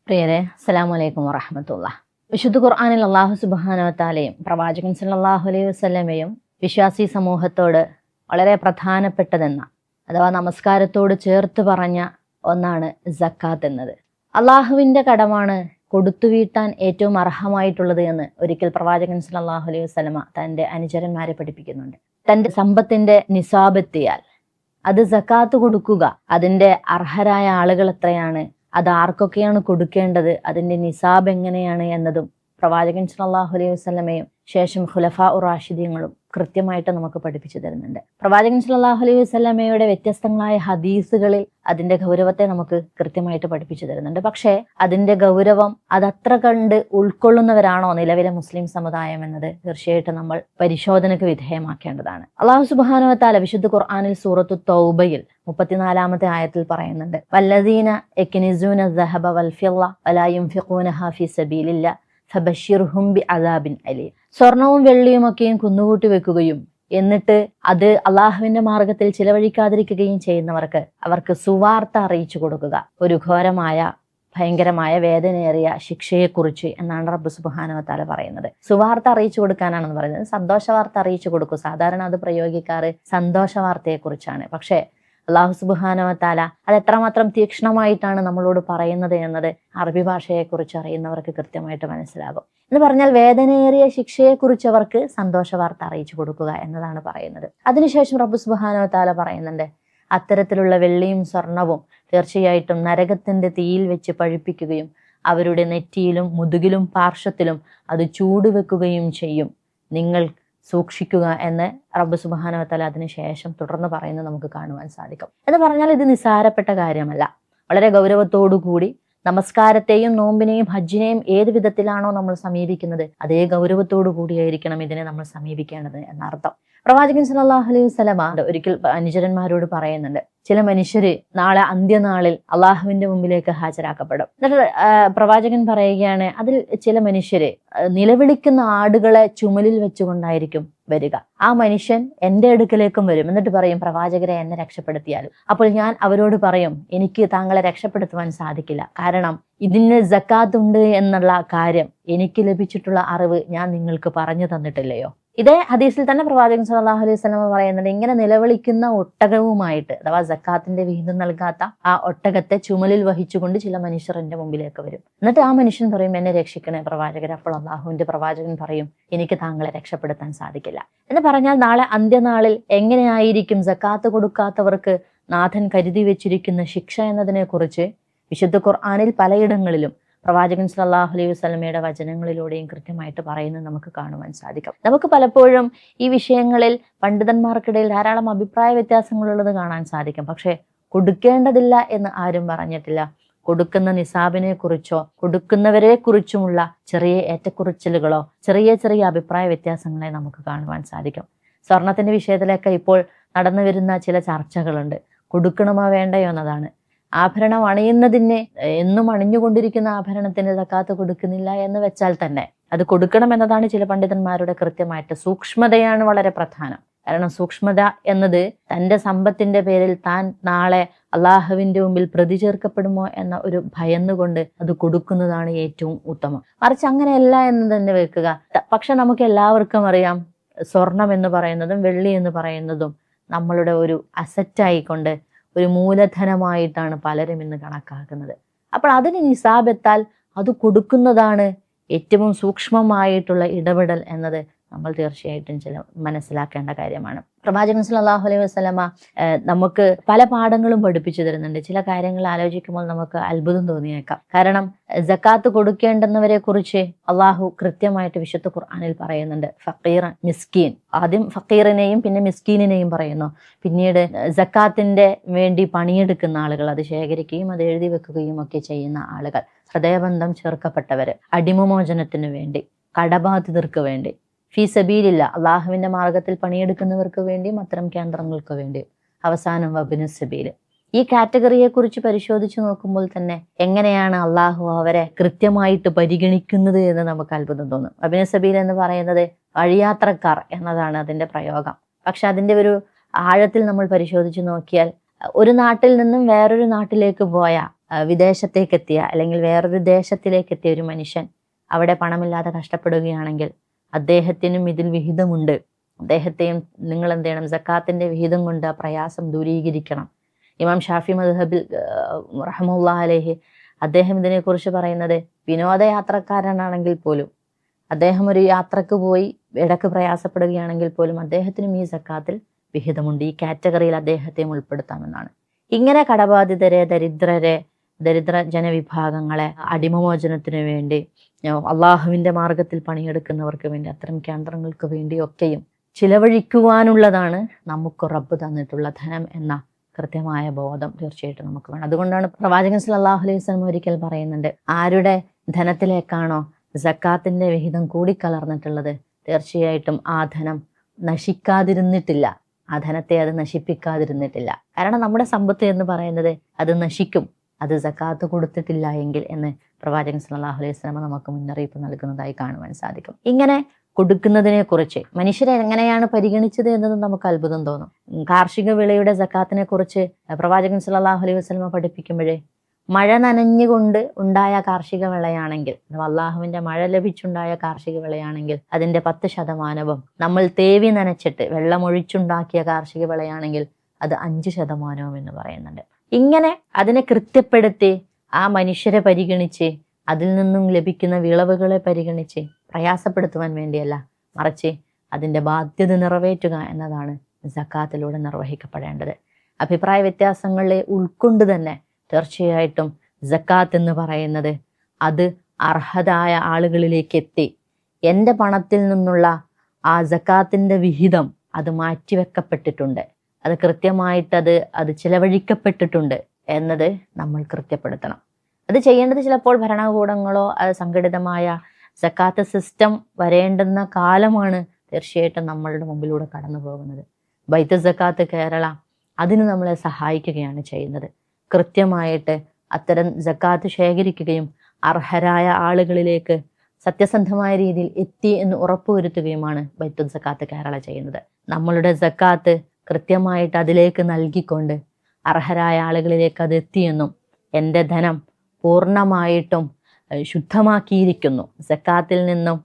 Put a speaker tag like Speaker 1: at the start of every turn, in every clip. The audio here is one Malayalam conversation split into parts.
Speaker 1: പ്രിയരെ, അസ്സലാമു അലൈക്കും വറഹ്മത്തുള്ളാഹി. വിശുദ്ധ ഖുർആനിൽ അല്ലാഹു സുബ്ഹാനഹു വ തആലയും പ്രവാചകൻ സല്ലല്ലാഹു അലൈഹി വസല്ലമയും വിശ്വാസി സമൂഹത്തോട് വളരെ പ്രധാനപ്പെട്ടതെന്ന അഥവാ നമസ്കാരത്തോട് ചേർത്ത് പറഞ്ഞ ഒന്നാണ് സക്കാത്ത് എന്നത്. അള്ളാഹുവിൻ്റെ കടമാണ് കൊടുത്തു വീട്ടാൻ ഏറ്റവും അർഹമായിട്ടുള്ളത് എന്ന് ഒരിക്കൽ പ്രവാചകൻ സല്ലല്ലാഹു അലൈഹി വസല്ലമ തൻ്റെ അനുചരന്മാരെ പഠിപ്പിക്കുന്നുണ്ട്. തൻ്റെ സമ്പത്തിൻ്റെ നിസാബെത്തിയാൽ അത് സക്കാത്ത് കൊടുക്കുക. അതിൻ്റെ അർഹരായ ആളുകൾ എത്രയാണ്, അത് ആർക്കൊക്കെയാണ് കൊടുക്കേണ്ടത്, അതിൻ്റെ നിസാബ് എങ്ങനെയാണ് എന്നതും പ്രവാചകൻ സല്ലല്ലാഹു അലൈഹി വസല്ലമയും ശേഷം ഖുലഫാ റാഷിദീങ്ങളും കൃത്യമായിട്ട് നമുക്ക് പഠിപ്പിച്ചു തരുന്നുണ്ട്. പ്രവാചകൻ സല്ലല്ലാഹു അലൈഹി വസല്ലമയുടെ വ്യത്യസ്തങ്ങളായ ഹദീസുകളിൽ അതിൻ്റെ ഗൗരവത്തെ നമുക്ക് കൃത്യമായിട്ട് പഠിപ്പിച്ചു തരുന്നുണ്ട്. പക്ഷേ അതിൻ്റെ ഗൗരവം അതത്ര കണ്ട് ഉൾക്കൊള്ളുന്നവരാണോ നിലവിലെ മുസ്ലിം സമുദായം എന്നത് തീർച്ചയായിട്ടും നമ്മൾ പരിശോധനയ്ക്ക് വിധേയമാക്കേണ്ടതാണ്. അല്ലാഹു സുബ്ഹാനഹു വ തആല വിശുദ്ധ ഖുർആനിൽ സൂറത്തു തൗബയിൽ 34-ാമത്തെ ആയത്തിൽ പറയുന്നുണ്ട്, വല്ലദീന യക്നിസൂന ദഹബ വൽ ഫിദ്ദ വലാ യുൻഫിഖൂനഹാ ഫീ സബീലില്ലാ ഫബശ്ശിർഹും ബിഅദാബിൻ അലീം. സ്വർണവും വെള്ളിയും ഒക്കെയും കുന്നുകൂട്ടി വെക്കുകയും എന്നിട്ട് അത് അള്ളാഹുവിന്റെ മാർഗത്തിൽ ചിലവഴിക്കാതിരിക്കുകയും ചെയ്യുന്നവർക്ക് അവർക്ക് സുവാർത്ത അറിയിച്ചു കൊടുക്കുക, ഒരു ഘോരമായ ഭയങ്കരമായ വേദനയേറിയ ശിക്ഷയെക്കുറിച്ച് എന്നാണ് റബ്ബ് സുബ്ഹാനഹു വ തആല പറയുന്നത്. സുവാർത്ത അറിയിച്ചു കൊടുക്കാനാണെന്ന് പറയുന്നത്. സന്തോഷ വാർത്ത അറിയിച്ചു കൊടുക്കും. സാധാരണ അത് പ്രയോഗിക്കാറ് സന്തോഷ വാർത്തയെക്കുറിച്ചാണ്. പക്ഷേ അല്ലാഹു സുബ്ഹാനഹു വ തആല അത് എത്രമാത്രം തീക്ഷ്ണമായിട്ടാണ് നമ്മളോട് പറയുന്നത് എന്നത് അറബി ഭാഷയെക്കുറിച്ച് അറിയുന്നവർക്ക് കൃത്യമായിട്ട് മനസ്സിലാകും. എന്ന് പറഞ്ഞാൽ വേദനയേറിയ ശിക്ഷയെക്കുറിച്ച് അവർക്ക് സന്തോഷ വാർത്ത അറിയിച്ചു കൊടുക്കുക എന്നതാണ് പറയുന്നത്. അതിനുശേഷം റബ്ബ് സുബ്ഹാനഹു വ തആല പറയുന്നുണ്ട്, അത്തരത്തിലുള്ള വെള്ളിയും സ്വർണവും തീർച്ചയായിട്ടും നരകത്തിന്റെ തീയിൽ വെച്ച് പഴുപ്പിക്കുകയും അവരുടെ നെറ്റിയിലും മുതുകിലും പാർശ്വത്തിലും അത് ചൂടുവെക്കുകയും ചെയ്യും, നിങ്ങൾ സൂക്ഷിക്കുക എന്ന് റബ്ബ് സുബ്ഹാനഹു വ തആല അതിനുശേഷം തുടർന്ന് പറയുന്നത് നമുക്ക് കാണുവാൻ സാധിക്കും. എന്ന് പറഞ്ഞാൽ ഇത് നിസ്സാരപ്പെട്ട കാര്യമല്ല. വളരെ ഗൗരവത്തോടു കൂടി നമസ്കാരത്തെയും നോമ്പിനെയും ഹജ്ജിനെയും ഏത് വിധത്തിലാണോ നമ്മൾ സമീപിക്കുന്നത് അതേ ഗൗരവത്തോടു കൂടിയായിരിക്കണം ഇതിനെ നമ്മൾ സമീപിക്കേണ്ടത് എന്നർത്ഥം. പ്രവാചകൻ സല്ലല്ലാഹു അലൈഹി വസല്ലമ ഒരിക്കൽ അനുചരന്മാരോട് പറയുന്നുണ്ട്, ചില മനുഷ്യര് നാളെ അന്ത്യനാളിൽ അള്ളാഹുവിന്റെ മുമ്പിലേക്ക് ഹാജരാക്കപ്പെടും. എന്നിട്ട് പ്രവാചകൻ പറയുകയാണ്, അതിൽ ചില മനുഷ്യര് നിലവിളിക്കുന്ന ആടുകളെ ചുമലിൽ വെച്ചുകൊണ്ടായിരിക്കും വരിക. ആ മനുഷ്യൻ എൻ്റെ അടുക്കലേക്കും വരും. എന്നിട്ട് പറയും, പ്രവാചകരെ എന്നെ രക്ഷപ്പെടുത്തിയാലും. അപ്പോൾ ഞാൻ അവരോട് പറയും, എനിക്ക് താങ്കളെ രക്ഷപ്പെടുത്തുവാൻ സാധിക്കില്ല. കാരണം ഇതിന് സക്കാത്ത് ഉണ്ട് എന്നുള്ള കാര്യം എനിക്ക് ലഭിച്ചിട്ടുള്ള അറിവ് ഞാൻ നിങ്ങൾക്ക് പറഞ്ഞു തന്നിട്ടില്ലയോ. ഇതേ ഹദീസിൽ തന്നെ പ്രവാചകൻ സല്ലല്ലാഹു അലൈഹി വസല്ലം പറയുന്നുണ്ട്, ഇങ്ങനെ നിലവിളിക്കുന്ന ഒട്ടകവുമായിട്ട് അഥവാ സക്കാത്തിന്റെ വിഹിതം നൽകാത്ത ആ ഒട്ടകത്തെ ചുമലിൽ വഹിച്ചുകൊണ്ട് ചില മനുഷ്യർ എൻ്റെ മുമ്പിലേക്ക് വരും. എന്നിട്ട് ആ മനുഷ്യൻ പറയും, എന്നെ രക്ഷിക്കണേ പ്രവാചകരെ. അപ്പോൾ അള്ളാഹുവിന്റെ പ്രവാചകൻ പറയും, എനിക്ക് താങ്കളെ രക്ഷപ്പെടുത്താൻ സാധിക്കില്ല. എന്ന് പറഞ്ഞാൽ നാളെ അന്ത്യനാളിൽ എങ്ങനെയായിരിക്കും സക്കാത്ത് കൊടുക്കാത്തവർക്ക് നാഥൻ കരുതി വെച്ചിരിക്കുന്ന ശിക്ഷ എന്നതിനെ കുറിച്ച് വിശുദ്ധ ഖുർആനിൽ പലയിടങ്ങളിലും പ്രവാചകൻ സല്ലല്ലാഹു അലൈഹി വസല്ലമയുടെ വചനങ്ങളിലൂടെയും കൃത്യമായിട്ട് പറയുന്നത് നമുക്ക് കാണുവാൻ സാധിക്കും. നമുക്ക് പലപ്പോഴും ഈ വിഷയങ്ങളിൽ പണ്ഡിതന്മാർക്കിടയിൽ ധാരാളം അഭിപ്രായ വ്യത്യാസങ്ങളുള്ളത് കാണാൻ സാധിക്കും. പക്ഷേ കൊടുക്കേണ്ടതില്ല എന്ന് ആരും പറഞ്ഞിട്ടില്ല. കൊടുക്കുന്ന നിസാബിനെ കുറിച്ചോ കൊടുക്കുന്നവരെ കുറിച്ചുമുള്ള ചെറിയ ഏറ്റക്കുറിച്ചിലുകളോ ചെറിയ ചെറിയ അഭിപ്രായ വ്യത്യാസങ്ങളെ നമുക്ക് കാണുവാൻ സാധിക്കും. സ്വർണത്തിന്റെ വിഷയത്തിലൊക്കെ ഇപ്പോൾ നടന്നു വരുന്ന ചില ചർച്ചകളുണ്ട്. കൊടുക്കണമോ വേണ്ടയോ എന്നതാണ്. ആഭരണം അണിയുന്നതിന് എന്നും അണിഞ്ഞുകൊണ്ടിരിക്കുന്ന ആഭരണത്തിന് സക്കാത്ത് കൊടുക്കുന്നില്ല എന്ന് വെച്ചാൽ തന്നെ അത് കൊടുക്കണം എന്നതാണ് ചില പണ്ഡിതന്മാരുടെ കൃത്യമായിട്ട്. സൂക്ഷ്മതയാണ് വളരെ പ്രധാനം. കാരണം സൂക്ഷ്മത എന്നത് തൻ്റെ സമ്പത്തിന്റെ പേരിൽ താൻ നാളെ അള്ളാഹുവിന്റെ മുമ്പിൽ പ്രതി ചേർക്കപ്പെടുമോ എന്ന ഒരു ഭയന്നുകൊണ്ട് അത് കൊടുക്കുന്നതാണ് ഏറ്റവും ഉത്തമം. മറിച്ച് അങ്ങനെയല്ല എന്ന് തന്നെ വെക്കുക. പക്ഷെ നമുക്ക് എല്ലാവർക്കും അറിയാം, സ്വർണം എന്ന് പറയുന്നതും വെള്ളി എന്ന് പറയുന്നതും നമ്മളുടെ ഒരു അസറ്റായിക്കൊണ്ട് ഒരു മൂലധനമായിട്ടാണ് പലരും ഇന്ന് കണക്കാക്കുന്നത്. അപ്പോൾ അതിന് നിസാബെത്താൽ അത് കൊടുക്കുന്നതാണ് ഏറ്റവും സൂക്ഷ്മമായിട്ടുള്ള ഇടപെടൽ എന്നത് നമ്മൾ തീർച്ചയായിട്ടും മനസ്സിലാക്കേണ്ട കാര്യമാണ്. പ്രവാചകൻ സല്ലല്ലാഹു അലൈഹി വസല്ലമ നമുക്ക് പല പാഠങ്ങളും പഠിപ്പിച്ചു തരുന്നുണ്ട്. ചില കാര്യങ്ങൾ ആലോചിക്കുമ്പോൾ നമുക്ക് അത്ഭുതം തോന്നിയേക്കാം. കാരണം സക്കാത്ത് കൊടുക്കേണ്ടുന്നവരെ കുറിച്ച് അള്ളാഹു കൃത്യമായിട്ട് വിശുദ്ധ ഖുർആനിൽ പറയുന്നുണ്ട്. ഫക്കീർ, മിസ്കീൻ. ആദ്യം ഫക്കീറിനെയും പിന്നെ മിസ്കീനിനെയും പറയുന്നു. പിന്നീട് സക്കാത്തിന്റെ വേണ്ടി പണിയെടുക്കുന്ന ആളുകൾ, അത് ശേഖരിക്കുകയും അത് എഴുതി വെക്കുകയും ഒക്കെ ചെയ്യുന്ന ആളുകൾ, ഹൃദയബന്ധം ചേർക്കപ്പെട്ടവര്, അടിമമോചനത്തിന് വേണ്ടി, കടബാധിതർക്ക് വേണ്ടി, ഫീ സബീലില്ല അള്ളാഹുവിന്റെ മാർഗത്തിൽ പണിയെടുക്കുന്നവർക്ക് വേണ്ടിയും അത്തരം കേന്ദ്രങ്ങൾക്ക് വേണ്ടിയും, അവസാനം വബ്നു സബീല്. ഈ കാറ്റഗറിയെ കുറിച്ച് പരിശോധിച്ചു നോക്കുമ്പോൾ തന്നെ എങ്ങനെയാണ് അള്ളാഹു അവരെ കൃത്യമായിട്ട് പരിഗണിക്കുന്നത് എന്ന് നമുക്ക് അത്ഭുതം തോന്നും. വബ്നു സബീൽ എന്ന് പറയുന്നത് വഴിയാത്രക്കാർ എന്നതാണ് അതിന്റെ പ്രയോഗം. പക്ഷെ അതിന്റെ ഒരു ആഴത്തിൽ നമ്മൾ പരിശോധിച്ചു നോക്കിയാൽ ഒരു നാട്ടിൽ നിന്നും വേറൊരു നാട്ടിലേക്ക് പോയ വിദേശത്തേക്ക് എത്തിയ അല്ലെങ്കിൽ വേറൊരു ദേശത്തിലേക്ക് എത്തിയ ഒരു മനുഷ്യൻ അവിടെ പണമില്ലാതെ കഷ്ടപ്പെടുകയാണെങ്കിൽ അദ്ദേഹത്തിനും ഇതിൽ വിഹിതമുണ്ട്. അദ്ദേഹത്തെയും നിങ്ങൾ എന്ത് ചെയ്യണം? സക്കാത്തിന്റെ വിഹിതം കൊണ്ട് ആ പ്രയാസം ദൂരീകരിക്കണം. ഇമാം ഷാഫി മദ്ഹബിൽ റഹ്മത്തുള്ളാഹി അലൈഹി അദ്ദേഹം ഇതിനെക്കുറിച്ച് പറയുന്നത്, വിനോദയാത്രക്കാരനാണെങ്കിൽ പോലും അദ്ദേഹം ഒരു യാത്രക്ക് പോയി ഇടക്ക് പ്രയാസപ്പെടുകയാണെങ്കിൽ പോലും അദ്ദേഹത്തിനും ഈ സക്കാത്തിൽ വിഹിതമുണ്ട്. ഈ കാറ്റഗറിയിൽ അദ്ദേഹത്തെയും ഉൾപ്പെടുത്താമെന്നാണ്. ഇങ്ങനെ കടബാധിതരെ, ദരിദ്ര ജനവിഭാഗങ്ങളെ അടിമമോചനത്തിന് വേണ്ടി, അള്ളാഹുവിന്റെ മാർഗത്തിൽ പണിയെടുക്കുന്നവർക്ക് വേണ്ടി, അത്തരം കേന്ദ്രങ്ങൾക്ക് വേണ്ടിയൊക്കെയും ചിലവഴിക്കുവാനുള്ളതാണ് നമുക്ക് റബ്ബ് തന്നിട്ടുള്ള ധനം എന്ന കൃത്യമായ ബോധം തീർച്ചയായിട്ടും നമുക്ക് വേണം. അതുകൊണ്ടാണ് പ്രവാചകൻ സല്ലല്ലാഹു അലൈഹി വസല്ലം ഒരിക്കൽ പറയുന്നുണ്ട്, ആരുടെ ധനത്തിലേക്കാണോ സക്കാത്തിന്റെ വിഹിതം കൂടിക്കലർന്നിട്ടുള്ളത്, തീർച്ചയായിട്ടും ആ ധനം നശിക്കാതിരുന്നിട്ടില്ല, ആ ധനത്തെ അത് നശിപ്പിക്കാതിരുന്നിട്ടില്ല. കാരണം നമ്മുടെ സമ്പത്ത് എന്ന് പറയുന്നത് അത് നശിക്കും, അത് സക്കാത്ത് കൊടുത്തിട്ടില്ല എങ്കിൽ എന്ന് പ്രവാചകൻ സല്ലല്ലാഹു അലൈഹി വസല്ലം നമുക്ക് മുന്നറിയിപ്പ് നൽകുന്നതായി കാണുവാൻ സാധിക്കും. ഇങ്ങനെ കൊടുക്കുന്നതിനെ കുറിച്ച് മനുഷ്യരെ എങ്ങനെയാണ് പരിഗണിച്ചത് എന്നത് നമുക്ക് അത്ഭുതം തോന്നും. കാർഷിക വിളയുടെ സക്കാത്തിനെ കുറിച്ച് പ്രവാചകൻ സല്ലല്ലാഹു അലൈഹി വസല്ലം പഠിപ്പിക്കുമ്പോഴേ, മഴ നനഞ്ഞുകൊണ്ട് ഉണ്ടായ കാർഷിക വിളയാണെങ്കിൽ, അള്ളാഹുവിന്റെ മഴ ലഭിച്ചുണ്ടായ കാർഷിക വിളയാണെങ്കിൽ അതിന്റെ 10% നമ്മൾ തേവി നനച്ചിട്ട് വെള്ളമൊഴിച്ചുണ്ടാക്കിയ കാർഷിക വിളയാണെങ്കിൽ അത് 5% എന്ന് പറയുന്നുണ്ട്. ഇങ്ങനെ അതിനെ കൃത്യപ്പെടുത്തി ആ മനുഷ്യരെ പരിഗണിച്ച് അതിൽ നിന്നും ലഭിക്കുന്ന വിളവുകളെ പരിഗണിച്ച് പ്രയാസപ്പെടുത്തുവാൻ വേണ്ടിയല്ല, മറിച്ച് അതിന്റെ ബാധ്യത നിറവേറ്റുക എന്നതാണ് സക്കാത്തിലൂടെ നിർവഹിക്കപ്പെടേണ്ടത്. അഭിപ്രായ വ്യത്യാസങ്ങളെ ഉൾക്കൊണ്ട് തന്നെ തീർച്ചയായിട്ടും സക്കാത്ത് എന്ന് പറയുന്നത് അത് അർഹതായ ആളുകളിലേക്ക് എത്തി, എൻ്റെ പണത്തിൽ നിന്നുള്ള ആ സക്കാത്തിന്റെ വിഹിതം അത് മാറ്റിവെക്കപ്പെട്ടിട്ടുണ്ട്, അത് കൃത്യമായിട്ട് അത് ചിലവഴിക്കപ്പെട്ടിട്ടുണ്ട് എന്നത് നമ്മൾ കൃത്യപ്പെടുത്തണം. അത് ചെയ്യേണ്ടത് ചിലപ്പോൾ ഭരണകൂടങ്ങളോ അത് സംഘടിതമായ സക്കാത്ത് സിസ്റ്റം വരേണ്ടുന്ന കാലമാണ് തീർച്ചയായിട്ടും നമ്മളുടെ മുമ്പിലൂടെ കടന്നു പോകുന്നത്. ബൈത്ത് സക്കാത്ത് കേരള അതിന് നമ്മളെ സഹായിക്കുകയാണ് ചെയ്യുന്നത്. കൃത്യമായിട്ട് അത്തരം സക്കാത്ത് ശേഖരിക്കുകയും അർഹരായ ആളുകളിലേക്ക് സത്യസന്ധമായ രീതിയിൽ എത്തി എന്ന് ഉറപ്പുവരുത്തുകയുമാണ് ബൈത്തുൽ സക്കാത്ത് കേരള ചെയ്യുന്നത്. നമ്മളുടെ സക്കാത്ത് കൃത്യമായിട്ട് അതിലേക്ക് നൽകിക്കൊണ്ട് അർഹരായ ആളുകളിലേക്ക് അത് എത്തിയെന്നും എൻ്റെ ധനം പൂർണ്ണമായിട്ടും ശുദ്ധമാക്കിയിരിക്കുന്നു, സക്കാത്തിൽ നിന്നും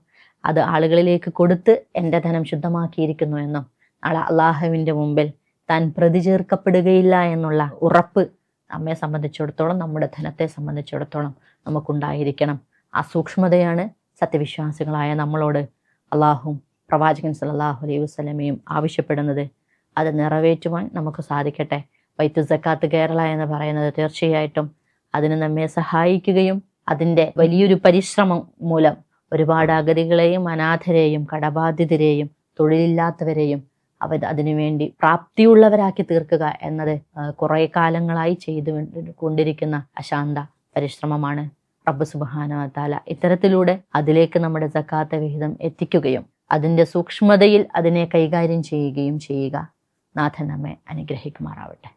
Speaker 1: അത് ആളുകളിലേക്ക് കൊടുത്ത് എൻ്റെ ധനം ശുദ്ധമാക്കിയിരിക്കുന്നു എന്നും നാളെ അള്ളാഹുവിൻ്റെ മുമ്പിൽ താൻ പ്രതി ചേർക്കപ്പെടുകയില്ല എന്നുള്ള ഉറപ്പ് നമ്മെ സംബന്ധിച്ചിടത്തോളം, നമ്മുടെ ധനത്തെ സംബന്ധിച്ചിടത്തോളം നമുക്കുണ്ടായിരിക്കണം. ആ സൂക്ഷ്മതയാണ് സത്യവിശ്വാസികളായ നമ്മളോട് അള്ളാഹുവും പ്രവാചകൻ സല്ലല്ലാഹു അലൈഹി വസല്ലമയും ആവശ്യപ്പെടുന്നത്. അത് നിറവേറ്റുവാൻ നമുക്ക് സാധിക്കട്ടെ. ബൈത്തുൽ സക്കാത്ത് കേരള എന്ന് പറയുന്നത് തീർച്ചയായിട്ടും അതിന് നമ്മെ സഹായിക്കുകയും അതിൻ്റെ വലിയൊരു പരിശ്രമം മൂലം ഒരുപാട് അഗതികളെയും അനാഥരെയും കടബാധിതരെയും തൊഴിലില്ലാത്തവരെയും അതിനുവേണ്ടി പ്രാപ്തിയുള്ളവരാക്കി തീർക്കുക എന്നത് കുറെ കാലങ്ങളായി ചെയ്തു കൊണ്ടിരിക്കുന്ന അശാന്ത പരിശ്രമമാണ്. റബ്ബ് സുബ്ഹാനഹു വ തആല ഇത്തരത്തിലൂടെ അതിലേക്ക് നമ്മുടെ സക്കാത്ത് വിഹിതം എത്തിക്കുകയും അതിൻ്റെ സൂക്ഷ്മതയിൽ അതിനെ കൈകാര്യം ചെയ്യുകയും ചെയ്യുക. നാഥൻ നമ്മെ അനുഗ്രഹിക്കുമാറാവട്ടെ.